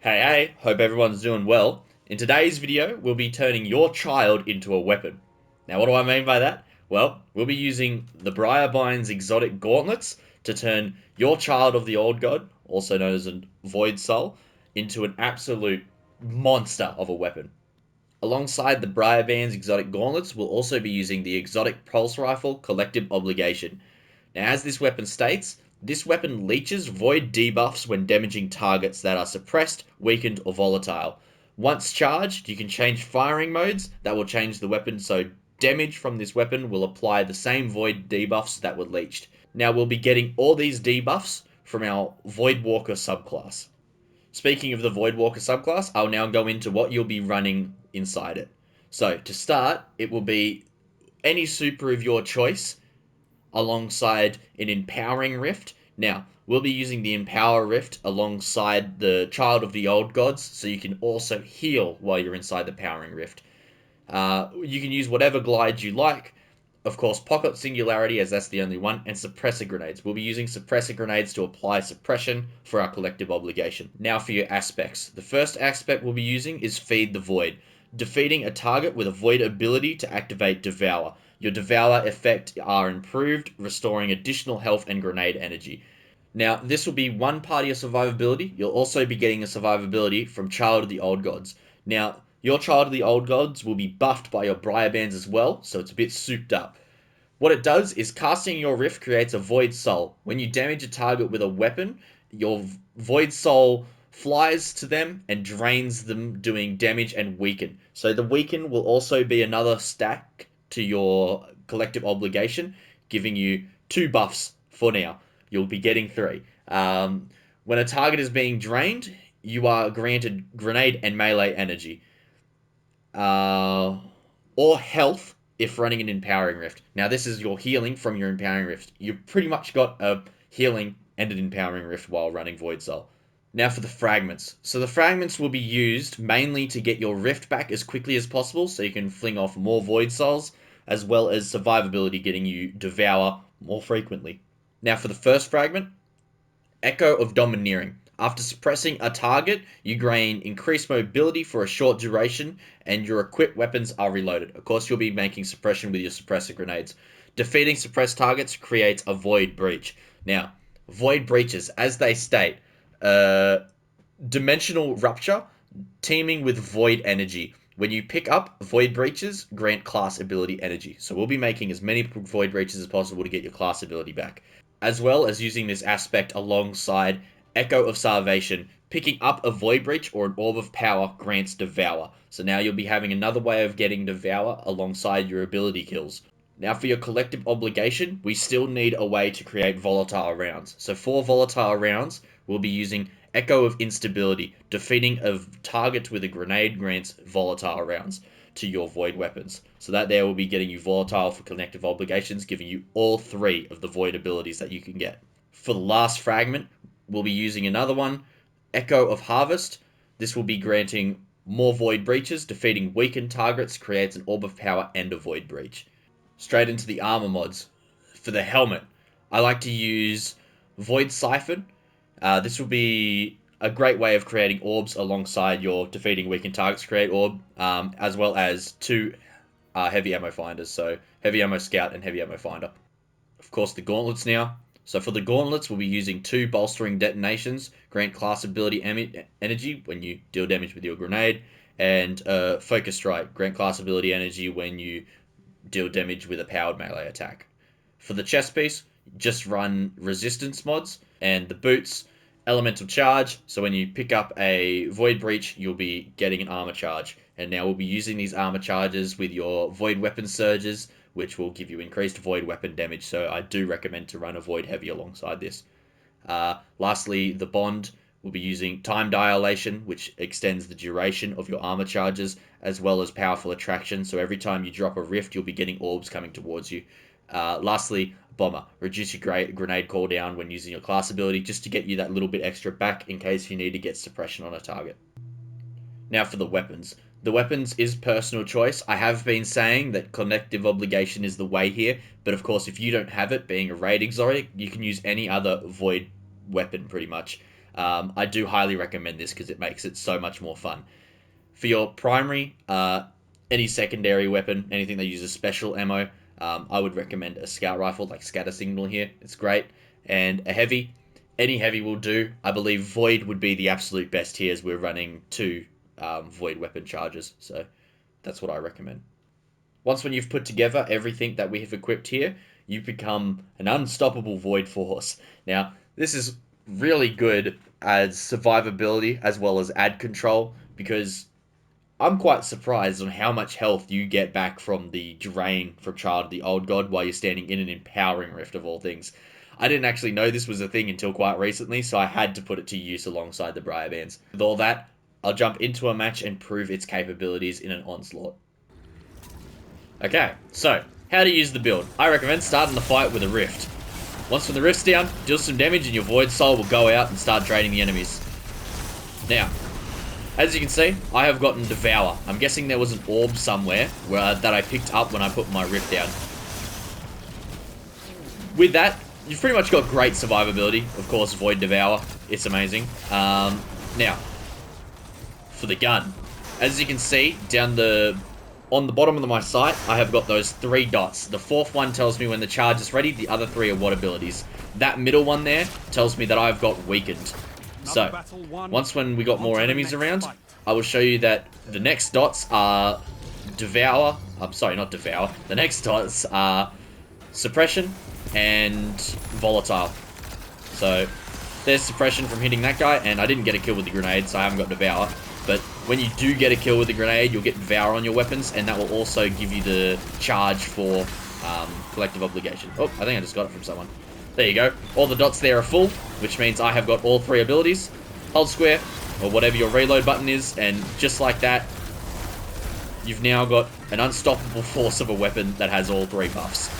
Hey, hope everyone's doing well. In today's video, we'll be turning your child into a weapon. Now, what do I mean by that? Well, we'll be using the briarbinds exotic gauntlets to turn your child of the old god, also known as a void soul, into an absolute monster of a weapon. Alongside the briarbinds exotic gauntlets, we'll also be using the exotic pulse rifle collective obligation. Now, as this weapon states, this weapon leeches void debuffs when damaging targets that are suppressed, weakened, or volatile. Once charged, you can change firing modes that will change the weapon, so damage from this weapon will apply the same void debuffs that were leeched. Now, we'll be getting all these debuffs from our Void Walker subclass. Speaking of the Void Walker subclass, I'll now go into what you'll be running inside it. So, to start, it will be any super of your choice alongside an Empowering Rift. Now, we'll be using the Empower Rift alongside the Child of the Old Gods, so you can also heal while you're inside the Powering Rift. You can use whatever glides you like. Of course, Pocket Singularity, as that's the only one, and Suppressor Grenades. We'll be using Suppressor Grenades to apply suppression for our collective obligation. Now for your aspects. The first aspect we'll be using is Feed the Void. Defeating a target with a Void ability to activate Devour. Your Devour effect are improved, restoring additional health and grenade energy. Now, this will be one part of your survivability. You'll also be getting a survivability from Child of the Old Gods. Now, your Child of the Old Gods will be buffed by your briarbands as well, so it's a bit souped up. What it does is casting your Rift creates a Void Soul. When you damage a target with a weapon, your Void Soul flies to them and drains them, doing damage and weaken. So the weaken will also be another stack to your collective obligation, giving you 2 buffs for now. You'll be getting 3. When a target is being drained, you are granted grenade and melee energy. Or health if running an Empowering Rift. Now, this is your healing from your Empowering Rift. You've pretty much got a healing and an Empowering Rift while running Void Soul. Now for the fragments. So the fragments will be used mainly to get your Rift back as quickly as possible, so you can fling off more Void Souls, as well as survivability, getting you Devour more frequently. Now for the first fragment, Echo of Domineering. After suppressing a target, you gain increased mobility for a short duration, and your equipped weapons are reloaded. Of course, you'll be making suppression with your suppressor grenades. Defeating suppressed targets creates a Void Breach. Now, Void Breaches, as they state, Dimensional Rupture, teaming with Void Energy. When you pick up Void Breaches, grant class ability energy. So we'll be making as many Void Breaches as possible to get your class ability back, as well as using this aspect alongside Echo of Salvation. Picking up a Void Breach or an Orb of Power grants Devour. So now you'll be having another way of getting Devour alongside your ability kills. Now for your collective obligation, we still need a way to create volatile rounds. So for volatile rounds, we'll be using Echo of Instability. Defeating a target with a grenade grants volatile rounds to your void weapons. So that there will be getting you volatile for collective obligations, giving you all 3 of the void abilities that you can get. For the last fragment, we'll be using another one, Echo of Harvest. This will be granting more void breaches. Defeating weakened targets creates an orb of power and a void breach. Straight into the armor mods. For the helmet, I like to use Void Siphon. This will be a great way of creating orbs alongside your defeating weakened targets create orb, as well as 2 heavy ammo finders, so heavy ammo scout and heavy ammo finder. Of course, the gauntlets now. So for the gauntlets, we'll be using 2 bolstering detonations, grant class ability energy when you deal damage with your grenade, and focus strike, grant class ability energy when you deal damage with a powered melee attack. For the chest piece, just run resistance mods, and the boots, elemental charge. So when you pick up a void breach, you'll be getting an armor charge. And now we'll be using these armor charges with your void weapon surges, which will give you increased void weapon damage. So I do recommend to run a void heavy alongside this. Lastly, the bond will be using time dilation, which extends the duration of your armor charges, as well as powerful attraction. So every time you drop a rift, you'll be getting orbs coming towards you. Lastly, bomber. Reduce your grenade cooldown when using your class ability, just to get you that little bit extra back in case you need to get suppression on a target. Now for the weapons. The weapons is personal choice. I have been saying that collective obligation is the way here, but of course if you don't have it, being a raid exotic, you can use any other void weapon pretty much. I do highly recommend this because it makes it so much more fun. For your primary, any secondary weapon, anything that uses special ammo, I would recommend a scout rifle like scatter signal here. It's great. And a heavy, any heavy will do. I believe void would be the absolute best here as we're running 2 void weapon charges. So that's what I recommend. Once when you've put together everything that we have equipped here, you become an unstoppable void force. Now, this is really good as survivability as well as ad control, because I'm quite surprised on how much health you get back from the drain from Child of the Old God while you're standing in an empowering rift of all things. I didn't actually know this was a thing until quite recently, so I had to put it to use alongside the briarbands. With all that, I'll jump into a match and prove its capabilities in an onslaught. Okay, so, how to use the build. I recommend starting the fight with a rift. Once when the rift's down, deal some damage and your void soul will go out and start draining the enemies. Now, as you can see, I have gotten Devour. I'm guessing there was an orb somewhere that I picked up when I put my rift down. With that, you've pretty much got great survivability. Of course, Void Devour, it's amazing. Now, for the gun, as you can see, on the bottom of my sight, I have got those 3 dots. The 4th one tells me when the charge is ready, the other 3 are what abilities. That middle one there tells me that I've got weakened. So, once when we got more enemies around, I will show you that the next dots are Devour. I'm sorry, not Devour. The next dots are Suppression and Volatile. So, there's Suppression from hitting that guy, and I didn't get a kill with the grenade, so I haven't got Devour. But when you do get a kill with the grenade, you'll get Devour on your weapons, and that will also give you the charge for Collective Obligation. Oh, I think I just got it from someone. There you go. All the dots there are full, which means I have got all 3 abilities. Hold square, or whatever your reload button is, and just like that, you've now got an unstoppable force of a weapon that has all 3 buffs.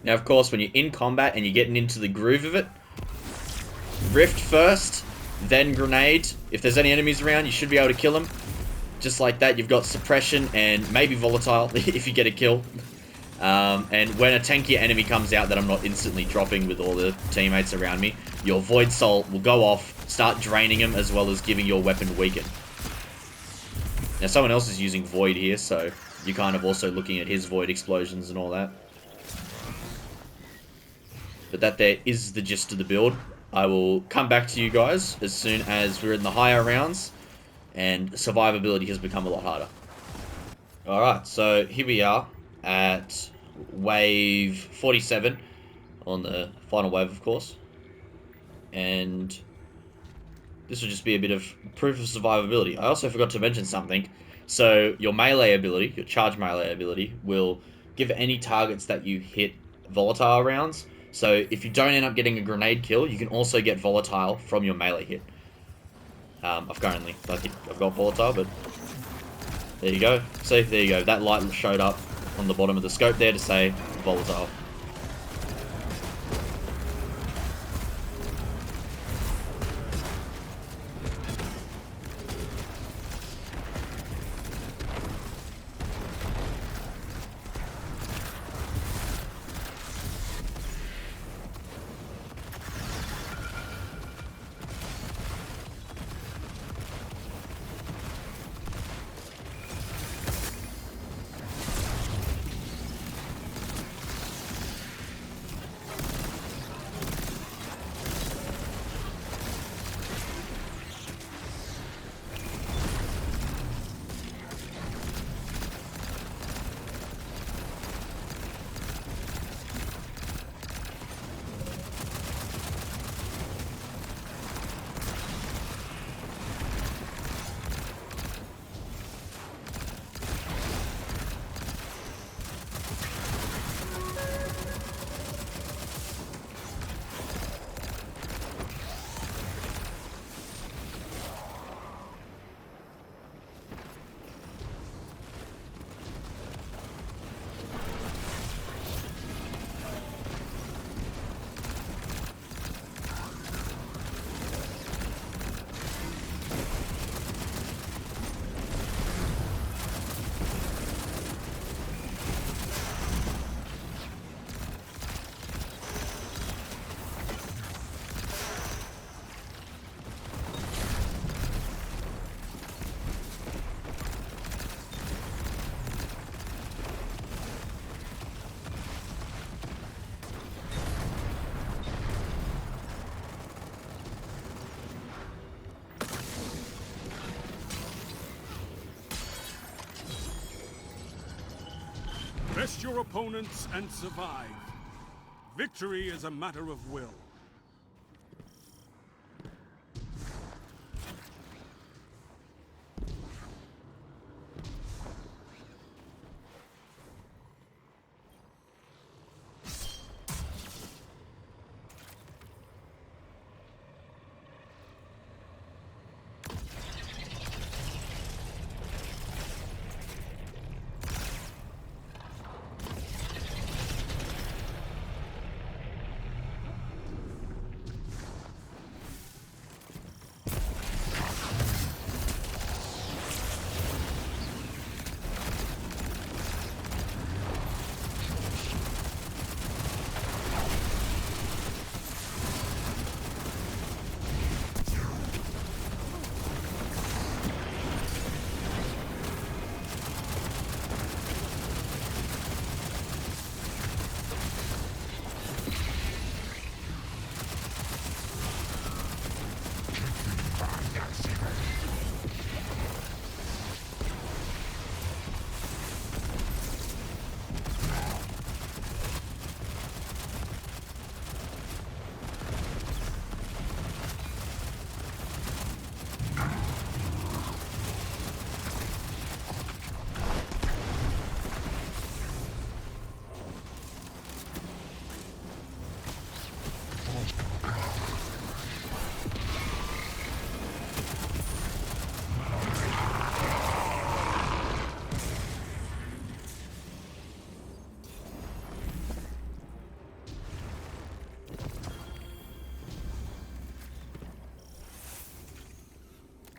Now, of course, when you're in combat and you're getting into the groove of it, Rift first, then Grenade. If there's any enemies around, you should be able to kill them. Just like that, you've got Suppression and maybe Volatile if you get a kill. And when a tankier enemy comes out that I'm not instantly dropping with all the teammates around me, your Void Soul will go off, start draining them, as well as giving your weapon weaken. Now, someone else is using Void here, so you're kind of also looking at his Void explosions and all that. But that there is the gist of the build. I will come back to you guys as soon as we're in the higher rounds and survivability has become a lot harder. Alright, so here we are at wave 47 on the final wave, of course. And this will just be a bit of proof of survivability. I also forgot to mention something. So your melee ability, your charge melee ability, will give any targets that you hit volatile rounds. So if you don't end up getting a grenade kill, you can also get volatile from your melee hit. I don't think I've got volatile, but there you go. See, there you go. That light showed up on the bottom of the scope there to say volatile. Test your opponents and survive. Victory is a matter of will.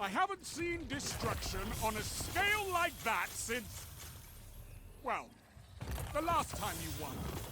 I haven't seen destruction on a scale like that since... well, the last time you won.